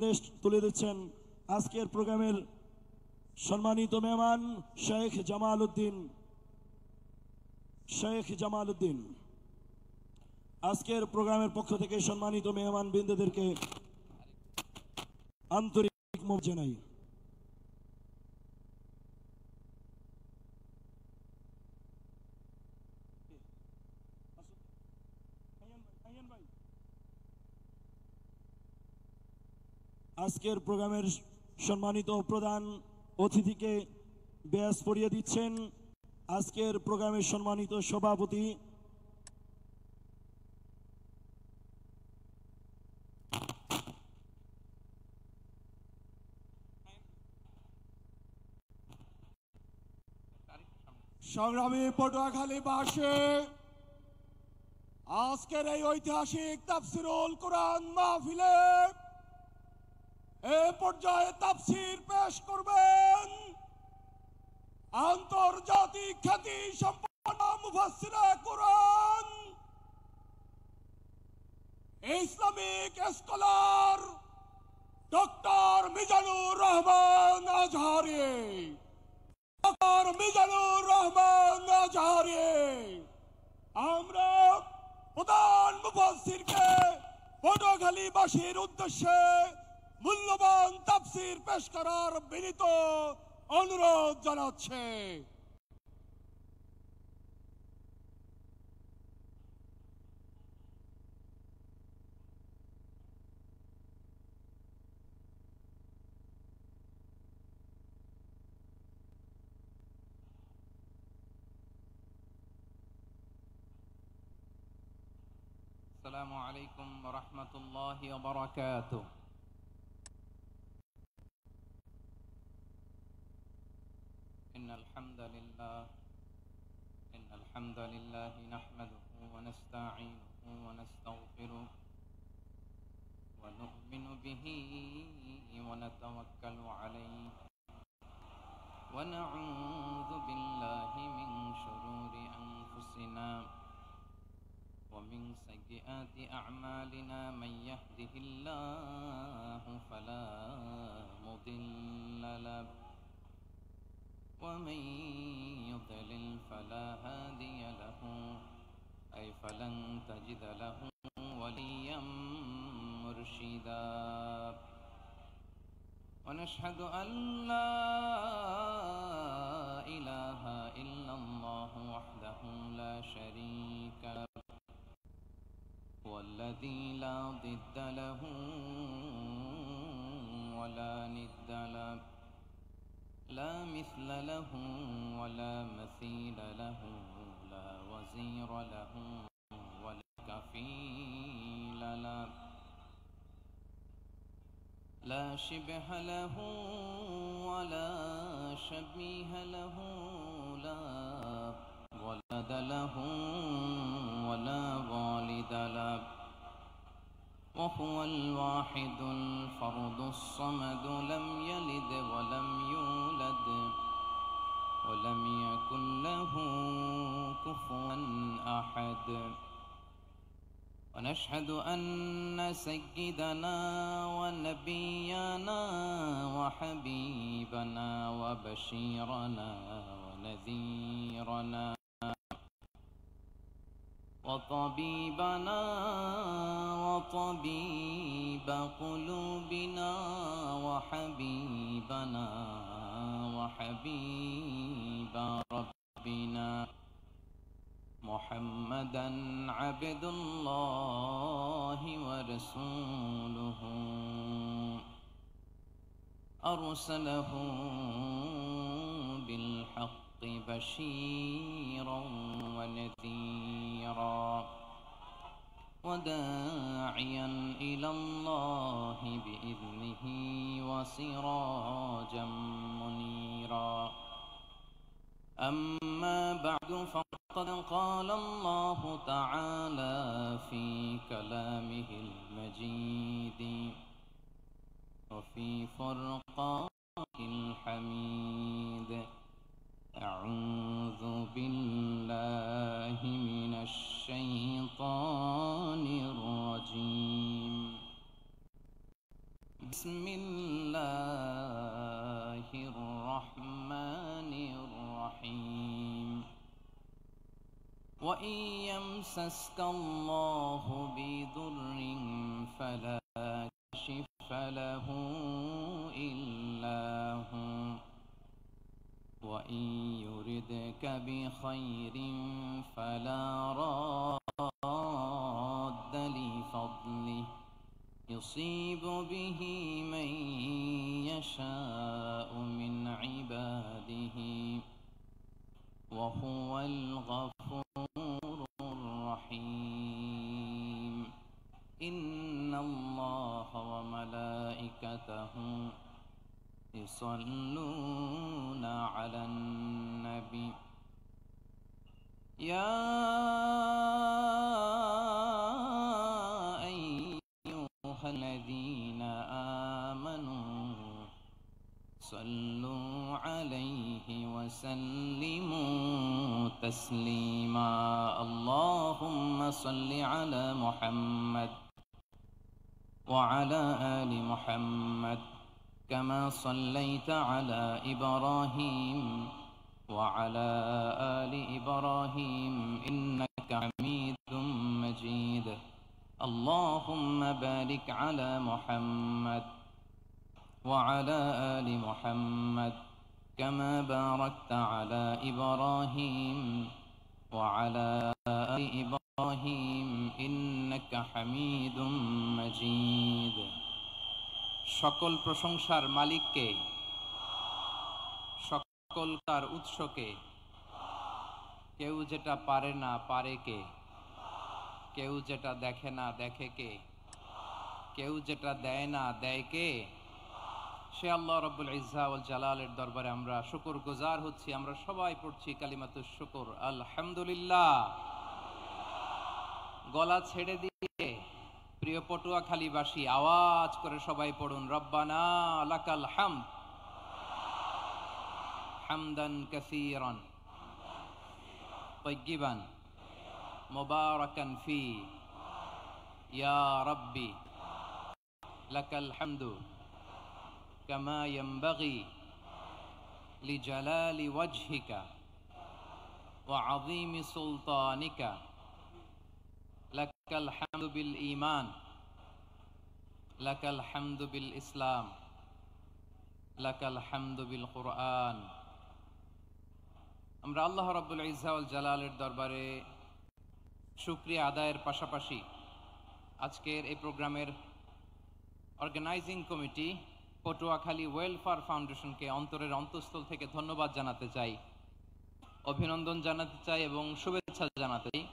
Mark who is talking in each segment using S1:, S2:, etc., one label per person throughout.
S1: দেশ তুলে দিচ্ছেন আজকের প্রোগ্রামের সম্মানিত মেহমান শেখ জামাল উদ্দিন। আজকের প্রোগ্রামের পক্ষ থেকে সম্মানিত মেহমান বৃন্দদেরকে আন্তরিক মোবারক জানাই। আজকের প্রোগ্রামের সম্মানিত প্রধান অতিথিকে ব্যাজ পরিয়ে দিচ্ছেন আজকের প্রোগ্রামের সম্মানিত সভাপতি
S2: সংগ্রামী পটুয়াখালীবাসী, আজকের এই ঐতিহাসিক তাফসিরুল কোরআন মাহফিলে এ পর্যায়ে তাফসির পেশ করবেন আন্তর্জাতিক খ্যাতি সম্পন্ন মুফাসসিরে কোরআন, Islamic scholar doctor Mizanur Rahman Azhari. আমরা প্রধান মুফাসসিরকে পটুয়াখালীবাসীর উদ্দেশ্যে মূল্যবান তাফসির পেশ করার বিনীত অনুরোধ জানাচ্ছে।
S3: السلام عليكم ورحمة الله وبركاته. إن الحمد لله نحمده ونستعينه ونستغفره ونؤمن به ونتوكل عليه ونعوذ بالله من شرور أنفسنا ومن سيئات أعمالنا. من يهده الله فلا مضل له ومن يضلل فلا هادي له أي فلن تجد له وليا مرشدا. ونشهد أن لا إله إلا الله وحده لا شريك له والذي لا ضد له ولا ند له لا مثل له ولا مثيل له لا وزير له ولا كفيل له لا شبه له ولا شبيه له لا ولد له ولا والد له وهو الواحد الفرد الصمد لم يلد ولم يولد ولم يكن له كفوا أحد. ونشهد أن سيدنا ونبينا وحبيبنا وبشيرنا ونذيرنا وطبيبنا وطبيب قلوبنا وحبيبنا وحبيب ربنا محمدا عبد الله ورسوله أرسله بالحق بشيرا ونذيرا وداعيا إلى الله بإذنه وسراجا منيرا. أما بعد فقد قال الله تعالى في كلامه المجيد وفي فرقانه الحميد: أعوذ بالله من الشيطان الرجيم. بسم بسم الله الرحمن الرحيم وإن يمسسك الله بضر فلا كاشف له إلا هو وإن يردك بخير فلا راد لفضله يصيب به من يشاء من عباده وهو الغفور الرحيم إن الله وملائكته يصلون على النبي يا أيها الذين آمنوا صلوا عليه وسلموا تسليما اللهم صل على محمد وعلى آل محمد كما صليت على إبراهيم وعلى آل إبراهيم إنك حميد مجيد اللهم بارك على محمد وعلى آل محمد كما باركت على إبراهيم وعلى آل إبراهيم إنك حميد مجيد সকল প্রশংসার মালিককে সকল তার উৎসকে কেউ যেটা পারে না পারে কে কেউ যেটা দেখে না দেখে কে কেউ যেটা দেয় না দেয় কে সে আল্লাহ রাব্বুল ইজ্জা ওয়াল জালালের দরবারে আমরা শুকরগুজার হচ্ছি আমরা সবাই পড়ছি কালিমাতুশ শুকর আলহামদুলিল্লাহ গলা ছেড়ে দিয়ে প্রিয় পটুয়াখালীবাসী আওয়াজ করে সবাই পড়ুন রব্বানা লাকাল হামদ হামদান কাসীরান তাইয়িবান মুবারাকান ফি ইয়া রাব্বি লাকাল হামদু কামা ইয়ানবাগি লিজালালি ওয়াজহিকা ওয়া আযীমি সুলতানিকা লাকাল হামদু বিল ঈমান লাকাল হামদু বিল ইসলাম লাকাল হামদু বিল কুরআন আমরা আল্লাহ রাব্বুল ইজ্জা ওয়াল জালালের দরবারে শুকরিয়া আদায়ের পাশাপাশি আজকের এই প্রোগ্রামের অর্গানাইজিং কমিটি পটুয়াখালী ওয়েলফেয়ার ফাউন্ডেশনকে অন্তরের অন্তঃস্থল থেকে ধন্যবাদ জানাতে চাই অভিনন্দন জানাতে চাই এবং শুভেচ্ছা জানাতে চাই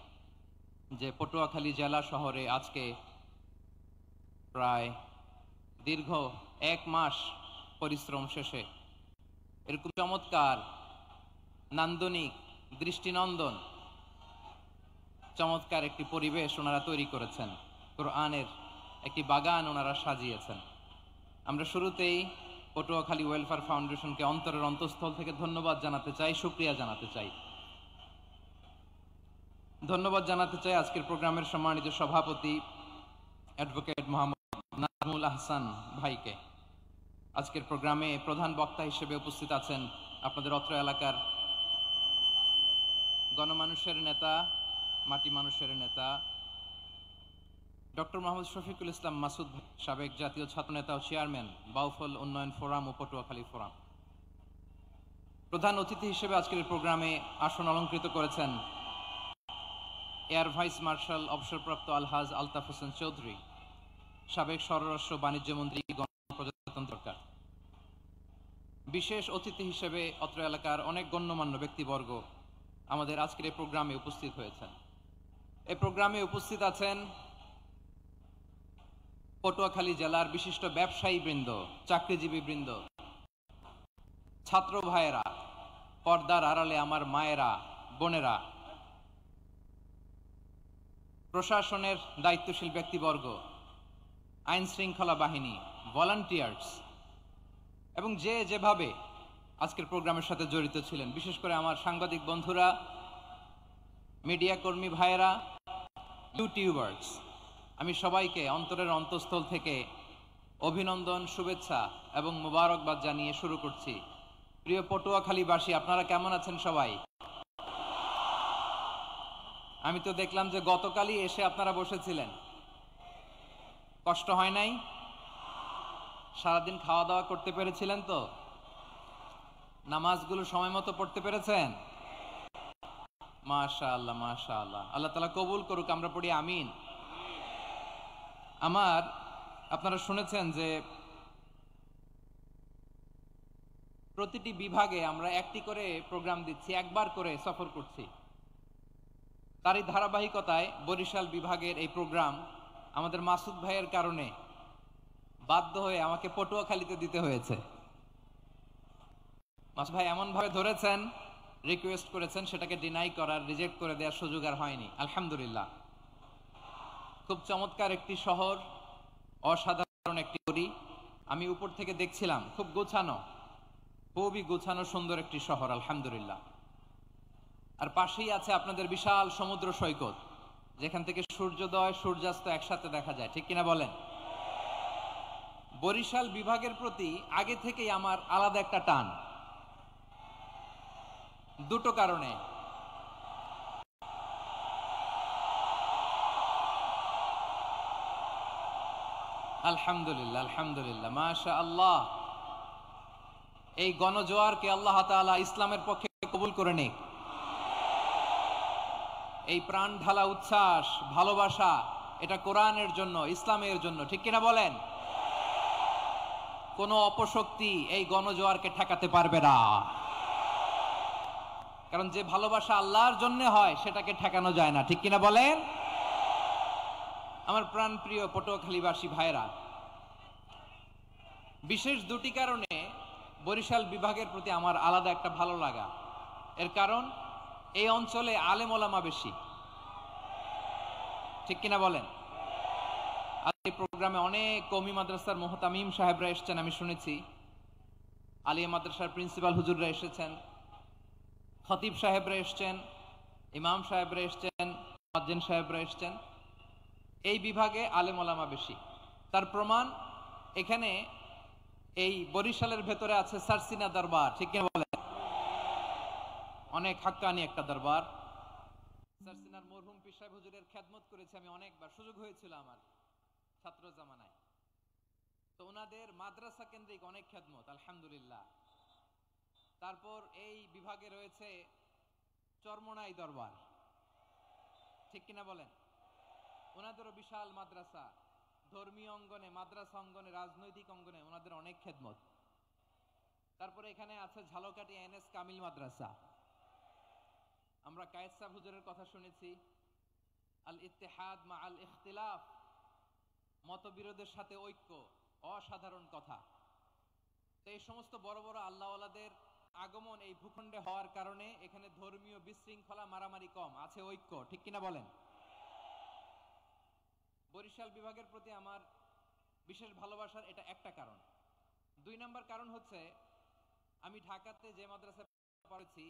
S3: যে পটুয়াখালী জেলা শহরে আজকে প্রায় দীর্ঘ 1 মাস পরিশ্রম শেষে এরকম চমৎকার নান্দনিক দৃষ্টিনন্দন চমৎকার একটি পরিবেশ ওনারা তৈরি করেছেন কোরআনের একটি বাগান ওনারা সাজিয়েছেন আমরা শুরুতেই পটুয়াখালী ওয়েলফেয়ার ফাউন্ডেশনকে অন্তরের অন্তঃস্থল থেকে ধন্যবাদ জানাতে চাই শুকরিয়া জানাতে চাই ধন্যবাদ জানাতে চাই আজকের প্রোগ্রামের সম্মানিত সভাপতি অ্যাডভোকেট মোহাম্মদ নাজমুল আহসান ভাইকে আজকের প্রোগ্রামে প্রধান বক্তা হিসেবে উপস্থিত আছেন আপনাদের অত্র এলাকার গণমানুষের নেতা মাটি মানুষের নেতা ডক্টর মোহাম্মদ শফিকুল ইসলাম মাসুদ সাবেক জাতীয় ছাত্রনেতা ও চেয়ারম্যান বাউফল উন্নয়ন ফোরাম ও পটুয়াখালী ফোরাম প্রধান অতিথি হিসেবে আজকের প্রোগ্রামে আসন অলঙ্কৃত করেছেন এয়ার ভাইস মার্শাল অবসরপ্রাপ্ত আলহাজ আলতাফ হোসেন চৌধুরী সাবেক স্বরাষ্ট্র বাণিজ্য মন্ত্রী গণপ্রজাতন্ত্র সরকার বিশেষ অতিথি হিসেবে অত্র এলাকার অনেক গণ্যমান্য ব্যক্তিবর্গ আমাদের আজকের এই প্রোগ্রামে উপস্থিত হয়েছেন এই প্রোগ্রামে উপস্থিত আছেন পটুয়াখালী জেলার বিশিষ্ট ব্যবসায়ী বৃন্দ চাকরিজীবী বৃন্দ ছাত্র ভাইয়েরা পর্দার আড়ালে আমার মায়েরা বোনেরা প্রশাসনের দায়িত্বশীল ব্যক্তিবর্গ আইন শৃঙ্খলা বাহিনী ভলান্টিয়ার্স এবং যে যেভাবে আজকের প্রোগ্রামের সাথে জড়িত ছিলেন বিশেষ করে আমার সাংবাদিক বন্ধুরা মিডিয়া কর্মী ভাইয়েরা ইউটিউবার্স আমি সবাইকে অন্তরের অন্তঃস্থল থেকে অভিনন্দন, শুভেচ্ছা এবং মোবারকবাদ জানিয়ে শুরু করছি। প্রিয় পটুয়াখালীবাসী, আপনারা কেমন আছেন সবাই? আমি তো দেখলাম যে গতকালই এসে আপনারা বসেছিলেন, কষ্ট হয় নাই? সারাদিন খাওয়া দাওয়া করতে পেরেছিলেন তো? নামাজগুলো সময় মতো পড়তে পেরেছেন? মাশাআল্লাহ, মাশাআল্লাহ। আল্লাহ তাআলা কবুল করুক, আমরা পড়ি আমিন। আপনারা শুনেছেন যে প্রতিটি বিভাগে আমরা একটি করে প্রোগ্রাম দিচ্ছি, একবার করে সফর করছি। তারই ধারাবাহিকতায় বরিশাল বিভাগের এই প্রোগ্রাম আমাদের মাসুদ ভাইয়ের কারণে বাধ্য হয়ে আমাকে পটুয়াখালীতে দিতে হয়েছে। মাসুদ ভাই এমন ভাবে ধরেছেন, রিকোয়েস্ট করেছেন, সেটাকে ডিনাই করার, রিজেক্ট করে দেওয়ার সুযোগ আর হয়নি। আলহামদুলিল্লাহ। খুব চমৎকার একটি শহর, অসাধারণ একটি গড়ি। আমি উপর থেকে দেখছিলাম, খুব গোছানো, খুবই গোছানো সুন্দর একটি শহর, আলহামদুলিল্লাহ। আর পাশেই আছে আপনাদের বিশাল সমুদ্র সৈকত, যেখান থেকে সূর্যোদয় সূর্যাস্ত একসাথে দেখা যায়, ঠিক কিনা বলেন? বরিশাল বিভাগের প্রতি আগে থেকেই আমার আলাদা একটা টান, দুটো কারণে। আলহামদুলিল্লাহ, আলহামদুলিল্লাহ, মাশাআল্লাহ। এই গণজোয়ারকে আল্লাহ তাআলা ইসলামের পক্ষে কবুল করে নিক। এই প্রাণ ঢালা উচ্ছ্বাস, ভালোবাসা, এটা কোরআনের জন্য, ইসলামের জন্য, ঠিক কিনা বলেন? কোন অপশক্তি এই গণজোয়ারকে ঠেকাতে পারবে না, কারণ যে ভালোবাসা আল্লাহর জন্য হয় সেটাকে ঠেকানো যায় না, ঠিক কিনা বলেন? আমার প্রাণ প্রিয় পটুয়াখালীবাসী ভাইরা, বিশেষ দুটি কারণে বরিশাল বিভাগের প্রতি আমার আলাদা একটা ভালো লাগা। এর কারণ, এই অঞ্চলে আলেম ওলামা বেশি, ঠিক কিনা বলেন? আজ এই প্রোগ্রামে অনেক কওমি মাদ্রাসার মুহতামিম সাহেবরা এসেছেন, আমি শুনেছি। আলিয়া মাদ্রাসার প্রিন্সিপাল হুজুররা এসেছেন, খতিব সাহেবরা এসেছেন, ইমাম সাহেবরা এসেছেন, মুয়াজ্জিন সাহেবরা এসেছেন। এই বিভাগে আলেম ওলামা বেশি। তার প্রমাণ, এখানে এই বরিশালের ভেতরে আছে সারসিনা দরবার, ঠিক কিনা বলেন? অনেক হাক্কানি একটা দরবার। সারসিনার মরহুম পীর সাহেব হুজুরের খেদমত করেছি আমি অনেকবার, সুযোগ হয়েছিল আমার ছাত্র জামানায়। তো ওনাদের মাদ্রাসা কেন্দ্রিক অনেক খেদমত, আলহামদুলিল্লাহ। তারপর এই বিভাগে রয়েছে চরমনাই দরবার, ঠিক কিনা বলেন? ওনাদেরও বিশাল মাদ্রাসা, ধর্মীয় অঙ্গনে, মাদ্রাসা অঙ্গনে, রাজনৈতিক অঙ্গনে ওনাদের অনেক খেদমত। তারপরে এখানে আছে ঝালকাঠি এনএস কামিল মাদ্রাসা। আমরা কায়েদ সাহেব হুজুরের কথা শুনেছি, আল ইত্তেহাদ মা আল ইখতিলাফ, মতবিরোধের সাথে ঐক্য, অসাধারণ কথা। তো এই সমস্ত বড় বড় আল্লাহওয়ালাদের আগমন এই ভূখণ্ডে হওয়ার কারণে এখানে ধর্মীয় বিশৃঙ্খলা, মারামারি কম, আছে ঐক্য, ঠিক কিনা বলেন? বরিশাল বিভাগের প্রতি আমার বিশেষ ভালোবাসার এটা একটা কারণ। দুই নাম্বার কারণ হচ্ছে, আমি ঢাকাতে যে মাদ্রাসায় পড়েছি,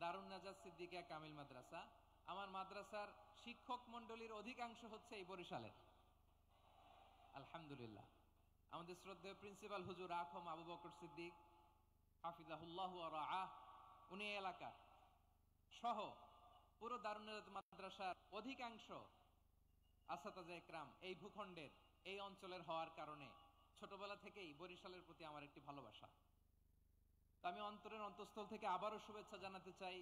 S3: দারুন নাজাত সিদ্দিকিয়া কামিল মাদ্রাসা, আমার মাদ্রাসার শিক্ষক মন্ডলীর অধিকাংশ হচ্ছে এই বরিশালের, আলহামদুলিল্লাহ। আমাদের শ্রদ্ধেয় প্রিন্সিপাল হুজুর আখম আবু বকর সিদ্দিক হাফিজাহুল্লাহ ওয়া রাআহ, উনি এলাকার সহ পুরো দারুন নাজাত মাদ্রাসার অধিকাংশ আসাতাজা ইকরাম এই ভূখণ্ডের, এই অঞ্চলের হওয়ার কারণে ছোটবেলা থেকেই বরিশালের প্রতি আমার একটি ভালোবাসা। তো আমি অন্তরের অন্তঃস্থল থেকে আবারও শুভেচ্ছা জানাতে চাই।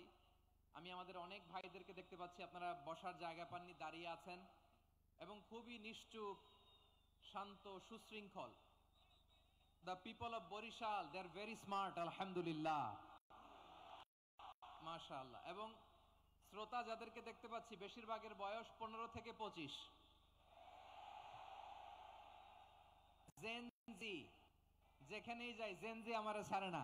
S3: আমি আমাদের অনেক ভাইদেরকে দেখতে পাচ্ছি, আপনারা বসার জায়গা পাননি, দাঁড়িয়ে আছেন এবং খুবই নিশ্চুপ, শান্ত, সুশৃঙ্খল। The people of Barishal, they are very smart, আলহামদুলিল্লাহ, মাশাআল্লাহ। এবং শ্রোতা যাদেরকে দেখতে পাচ্ছি, বেশিরভাগের বয়স 15 থেকে 25। জেনজি, যেখানেই যাই জেনজি আমারে ছাড়ে না,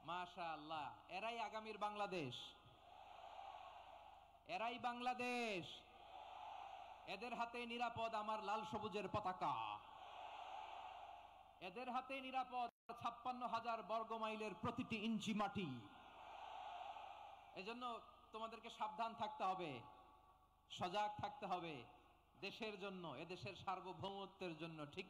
S3: মাশাআল্লাহ। এরাই আগামীর বাংলাদেশ, এরাই বাংলাদেশ। এদের হাতে নিরাপদ আমার লাল সবুজের পতাকা, এদের হাতে নিরাপদ 56,000 বর্গ মাইলের প্রতিটি ইঞ্চি মাটি। এজন্য তোমাদেরকে সাবধান থাকতে হবে, সজাগ থাকতে হবে, দেশের জন্য, এদেশের সার্বভৌমত্বের জন্য, ঠিক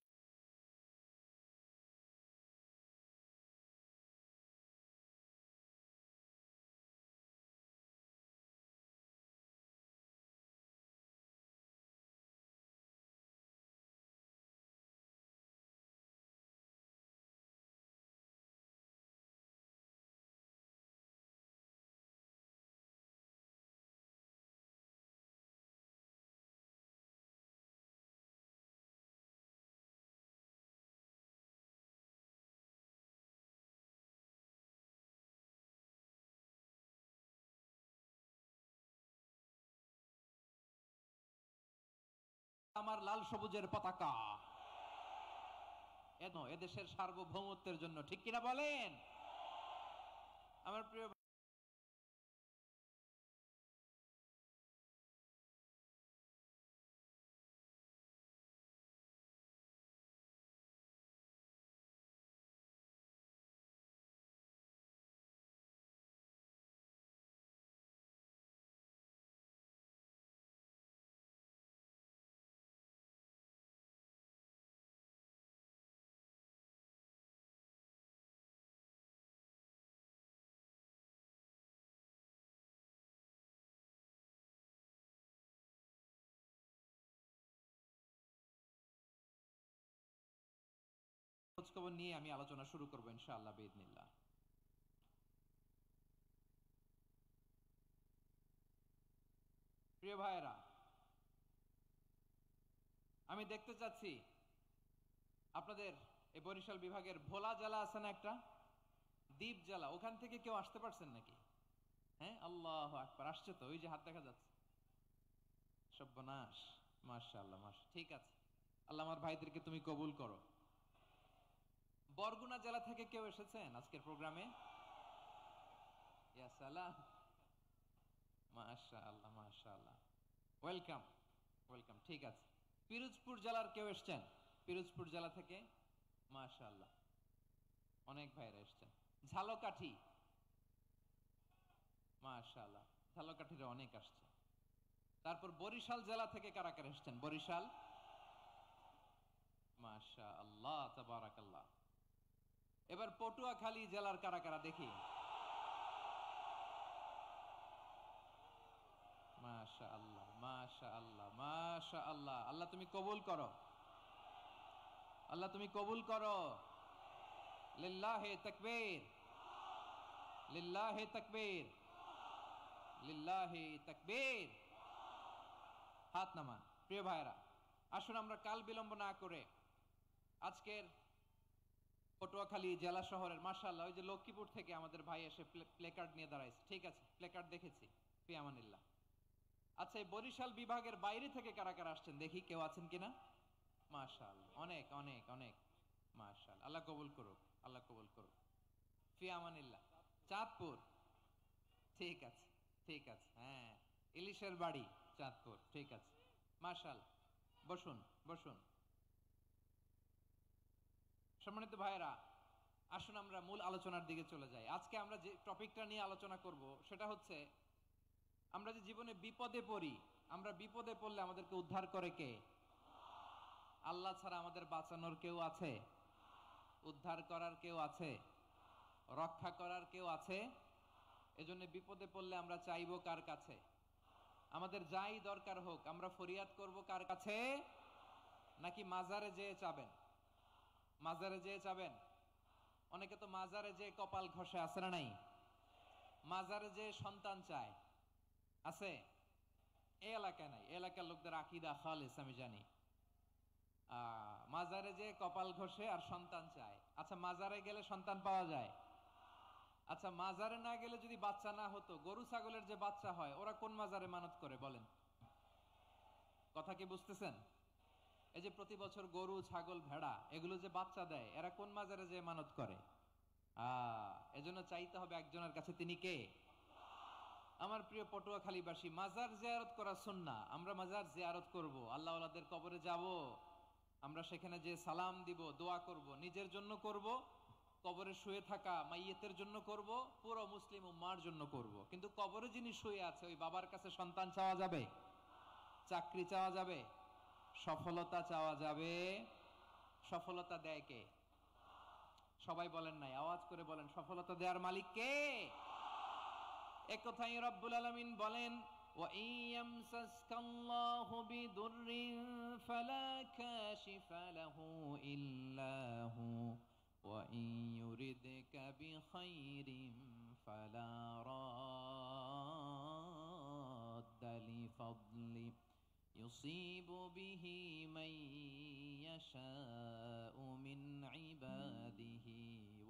S3: আমার লাল সবুজের পতাকা, এদেশের সার্বভৌমত্বের জন্য, ঠিক কিনা বলেন? আমার প্রিয় খোঁজখবর নিয়ে আমি আলোচনা শুরু করবো ইনশাআল্লাহ বিইذنিল্লাহ। প্রিয় ভাইয়েরা, আমি দেখতে চাচ্ছি আপনাদের এই বরিশাল বিভাগের ভোলা জেলা আছে না একটা, দ্বীপ জেলা, ওখান থেকে কেউ আসতে পারছেন নাকি? হ্যাঁ, আল্লাহু আকবার, আসছে তো, ওই যে হাত দেখা যাচ্ছে। সর্বনাশ, মাশাআল্লাহ, ঠিক আছে, আল্লাহ আমার ভাইদেরকে তুমি কবুল করো। বরগুনা জেলা থেকে কেউ এসেছেন আজকের প্রোগ্রামে? ইয়া সালাম, মাশাআল্লাহ মাশাআল্লাহ, ওয়েলকাম ওয়েলকাম, ঠিক আছে। পিরোজপুর জেলার কেউ এসেছেন? পিরোজপুর জেলা থেকে মাশাআল্লাহ অনেক ভাইরা এসেছেন। ঝালকাঠি, মাশাআল্লাহ, ঝালকাঠির অনেক আসছে। তারপর বরিশাল জেলা থেকে কারা কারা এসেছেন? বরিশাল, মাশাআল্লাহ তাবারাকাল্লাহ। এবার পটুয়াখালী জেলার কারা কারা দেখি? মাশাআল্লাহ মাশাআল্লাহ মাশাআল্লাহ, আল্লাহ তুমি কবুল করো, আল্লাহ তুমি কবুল করো। লিল্লাহে তাকবীর, লিল্লাহে তাকবীর, লিল্লাহে তাকবীর। হাত নামান। প্রিয় ভাইরা, আসুন আমরা কাল বিলম্ব না করে আজকের পটুয়াখালী জেলা শহরের, মাশাআল্লাহ, ওই যে লক্ষ্মীপুর থেকে আমাদের ভাই এসে প্লেকার্ড নিয়ে দাঁড়াইছে, ঠিক আছে, প্লেকার্ড দেখেছি, ফি আমানিল্লাহ। আচ্ছা, এই বরিশাল বিভাগের বাইরে থেকে কারা কারা আসছেন দেখি, কেউ আছেন কিনা? মাশাআল্লাহ, অনেক অনেক অনেক, মাশাআল্লাহ, আল্লাহ কবুল করুক, আল্লাহ কবুল করুক, ফি আমানিল্লাহ। চাঁদপুর, ঠিক আছে ঠিক আছে, হ্যাঁ, ইলিশের বাড়ি চাঁদপুর, ঠিক আছে, মাশাআল্লাহ। বসুন বসুন। সম্মানিত ভাইরা, আসুন আমরা মূল আলোচনার দিকে চলে যাই। আজকে আমরা যে টপিকটা নিয়ে আলোচনা করব সেটা হচ্ছে, আমরা যে জীবনে বিপদে পড়ি, আমরা বিপদে পড়লে আমাদেরকে উদ্ধার করে কে? আল্লাহ ছাড়া আমাদের বাঁচানোর কেউ আছে? উদ্ধার করার কেউ আছে? রক্ষা করার কেউ আছে? এজন্য বিপদে পড়লে আমরা চাইবো কার কাছে? আমাদের যাই দরকার হোক আমরা ফরিয়াদ করব কার কাছে? নাকি মাজারে যেয়ে চাবেন? মাজারে যেয়ে চাবেন? অনেকে তো মাজারে যেয়ে কপাল ঘষে, আছে না নাই? মাজারে যেয়ে সন্তান চায়, আছে? এই এলাকায় নাই, এলাকার লোকদের আকীদা খালেস আমি জানি। মাজারে যেয়ে কপাল ঘষে আর সন্তান চায়। আচ্ছা, মাজারে গেলে সন্তান পাওয়া যায়? আচ্ছা, মাজারে না গেলে যদি বাচ্চা না হতো, গরু ছাগলের যে বাচ্চা হয় ওরা কোন মাজারে মানত করে বলেন? কথা কি বুঝতেছেন? এই যে প্রতি বছর গরু ছাগল ভেড়া এগুলো যে বাচ্চা দেয়, এরা কোন মাজারে যে মানত করে? এজন্য চাইতে হবে একজনের কাছে, তিনি কে? আমার প্রিয় পটুয়াখালীবাসী, মাজার জিয়ারত করা সুন্নাহ। আমরা মাজার জিয়ারত করব, আল্লাহ ওয়ালাদের কবরে যাব, আমরা সেখানে যে সালাম দিব, দোয়া করব, নিজের জন্য করব, কবরে শুয়ে থাকা মাইয়েতের জন্য করব, পুরো মুসলিম উম্মার জন্য করব। কিন্তু কবরে যিনি শুয়ে আছে ওই বাবার কাছে সন্তান চাওয়া যাবে? চাকরি চাওয়া যাবে? সফলতা চাওয়া যাবে? সফলতা দেয় কে? সবাই বলেন নাই, আওয়াজ করে বলেন, সফলতা দেওয়ার মালিক কে? এক কথাই রব্বুল আলামিন বলেন, ওয়া ইয়ামসাসকাল্লাহু বিদুররিন ফালা কাশিফা লাহু ইল্লা হু ওয়া ইয়ুরিদকা বিখাইরিন ফালা রাদ্দা লিফাদলি يصيب به من يشاء من عباده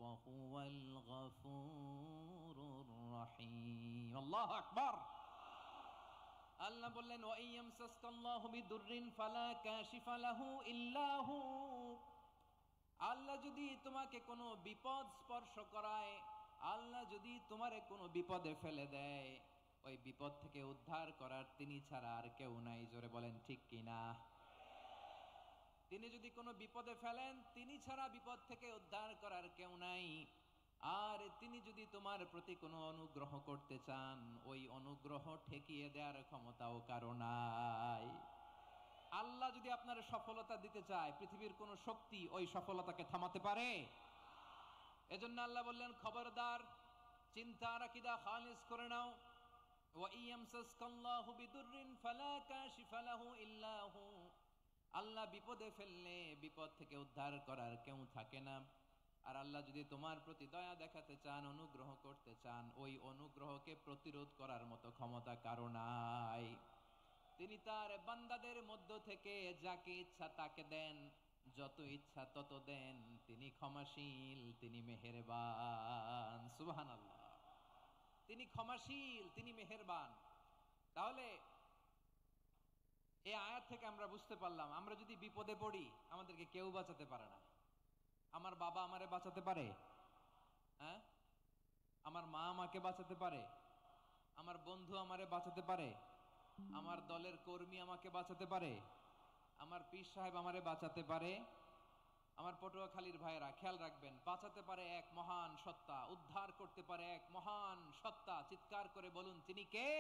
S3: وهو الغفور الرحيم الله أكبر আল্লাহ বললেন ওয়া ইয়ামসাসকাল্লাহু বিদুররিন ফালা কাশিফা লাহু ইল্লা হু। আল্লাহ যদি তোমাকে কোনো বিপদ স্পর্শ করায়, আল্লাহ যদি তোমারে কোনো বিপদে ফেলে দেয়, ওই বিপদ থেকে উদ্ধার করার তিনি ছাড়া আর কেউ নাই। জোরে বলেন ঠিক কিনা? তিনি যদি কোনো বিপদে ফেলেন, তিনি ছাড়া বিপদ থেকে উদ্ধার করার কেউ নাই। আর তিনি যদি তোমার প্রতি কোনো অনুগ্রহ করতে চান, ওই অনুগ্রহ ঠেকিয়ে দেওয়ার ক্ষমতাও কারো নাই। আল্লাহ যদি আপনার সফলতা দিতে চায়, পৃথিবীর কোন শক্তি ওই সফলতাকে থামাতে পারে? এজন্য আল্লাহ বললেন, খবরদার, চিন্তার আকীদা খালিস করে নাও। ওয়া ইয়ামসাসকাল্লাহু বিদুররিন ফালা কাশিফা লাহু ইল্লা হু। আল্লাহ বিপদে ফেললে বিপদ থেকে উদ্ধার করার কেউ থাকে না। আর আল্লাহ যদি তোমার প্রতি দয়া দেখাতে চান, অনুগ্রহ করতে চান, ওই অনুগ্রহকে প্রতিরোধ করার মতো ক্ষমতা কারো নাই। তিনি তার বান্দাদের মধ্য থেকে যাকে ইচ্ছা তাকে দেন, যত ইচ্ছা তত দেন। তিনি ক্ষমাশীল, তিনি মেহেরবান। সুবহানাল্লাহ। তিনি ক্ষমাশীল, তিনি মেহেরবান। তাহলে এই আয়াত থেকে আমরা বুঝতে পারলাম, আমরা যদি বিপদে পড়ি আমাদেরকে কেউ বাঁচাতে পারে না। আমার বাবা আমারে বাঁচাতে পারে? হ্যাঁ? আমার মা আমাকে বাঁচাতে পারে? আমার বন্ধু আমারে বাঁচাতে পারে? আমার দলের কর্মী আমাকে বাঁচাতে পারে? আমার পীর সাহেব আমারে বাঁচাতে পারে? আমার পটুয়াখালীর ভাইয়েরা খেয়াল রাখবেন, বাঁচাতে পারে এক মহান সত্তা, উদ্ধার করতে পারে এক মহান সত্তা। চিৎকার করে বলুন, তিনি কে?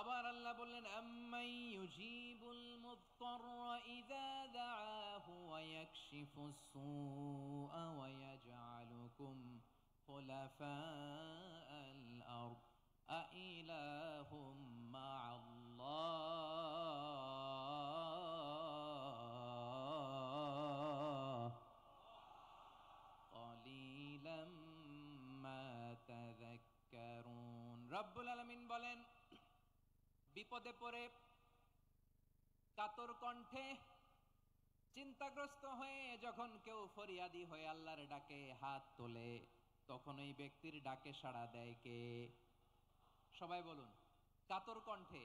S3: আবার আল্লাহ বললেন, আম্মাই ইউজিবুল মুযতাররা ইযা দাআহু ওয়া ইয়াকশিফুস সুআ ওয়া ইয়াজআলুকুম খুলাফাআল আরদ আইলাহুম মা'আল্লাহ ক্বালিলাম মা তাযাক্কারুন। রব্বুল আলামিন বলেন, বিপদে পড়ে কাতর কণ্ঠে চিন্তাগ্রস্ত হয়ে যখন কেউ ফরিয়াদি হয়ে আল্লাহর ডাকে হাত তোলে, তখন ওই ব্যক্তির ডাকে সাড়া দেয় কে? সবাই বলুন। কাতর কণ্ঠে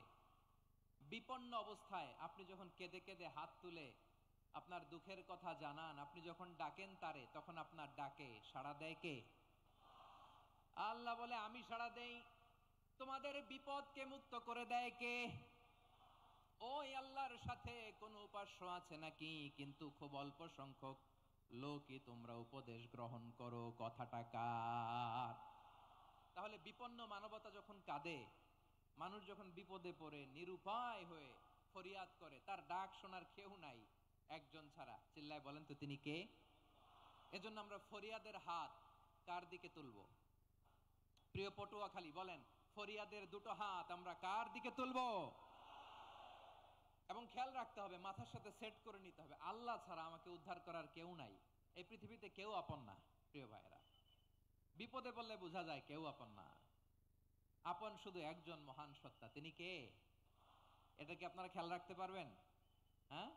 S3: বিপন্ন অবস্থায় আপনি যখন কেঁদে কেঁদে হাত তুলে আপনার দুঃখের কথা জানান, আপনি যখন ডাকেন তারে, তখন আপনার ডাকে সাড়া দেয় কে? আল্লাহ বলে, আমি সাড়া দেই। তোমাদের বিপদকে মুক্ত করে দেয় কে? ওই আল্লাহর সাথে কোন উপাস্য আছে নাকি? কিন্তু খুব অল্প সংখ্যক লোকই তোমরা উপদেশ গ্রহণ করো। কথাটা কার? তাহলে বিপন্ন মানবতা যখন কাঁদে, মানুষ যখন বিপদে পড়ে নিরুপায় হয়ে ফরিয়াদ করে, তার ডাক শোনার কেউ নাই একজন ছাড়া। চিল্লায় বলেন তো, তিনি কে? এজন্য আমরা ফরিয়াদের হাত কার দিকে তুলবো? প্রিয় পটুয়াখালী, বলেন, ফরিয়াদের দুটো হাত আমরা কার দিকে তুলবো? এবং খেয়াল রাখতে হবে, মাথার সাথে সেট করে নিতে হবে, আল্লাহ ছাড়া আমাকে উদ্ধার করার কেউ নাই। এই পৃথিবীতে কেউ আপন না। প্রিয় ভাইরা, বিপদে পড়লে বোঝা যায় কেউ আপন না। আপন শুধু একজন মহান সত্তা, তিনি কে? এটা কি আপনারা খেয়াল রাখতে পারবেন? হ্যাঁ?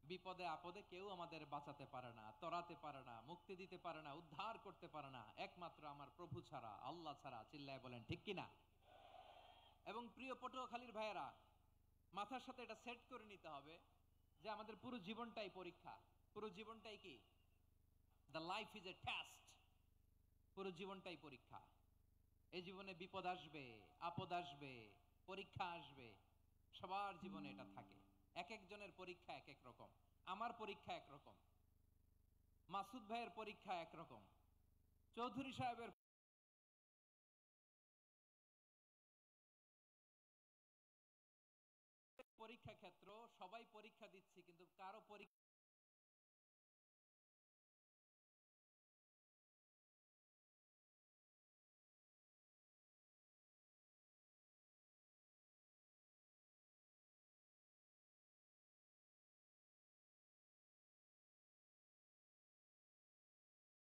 S3: বিপদে আপদে কেউ আমাদের বাঁচাতে পারে না, তরাতে পারে না, মুক্তি দিতে পারে না, উদ্ধার করতে পারে না, একমাত্র আমার প্রভু ছাড়া, আল্লাহ ছাড়া। চিল্লায় বলেন ঠিক কিনা? এবং প্রিয় পটুয়াখালীর ভাইয়েরা, মাথার সাথে এটা সেট করে নিতে হবে যে আমাদের পুরো জীবনটাই পরীক্ষা। পুরো জীবনটাই কি? The life is a test. পুরো জীবনটাই পরীক্ষা। এই জীবনে বিপদ আসবে, আপদ আসবে, পরীক্ষা আসবে। সবার জীবনে এটা থাকে। এক একজনের পরীক্ষা এক এক রকম। আমার পরীক্ষা একরকম, মাসুদ ভাইয়ের পরীক্ষা একরকম, চৌধুরী সাহেবের পরীক্ষা ক্ষেত্র। সবাই পরীক্ষা দিচ্ছি, কিন্তু কারো পরীক্ষা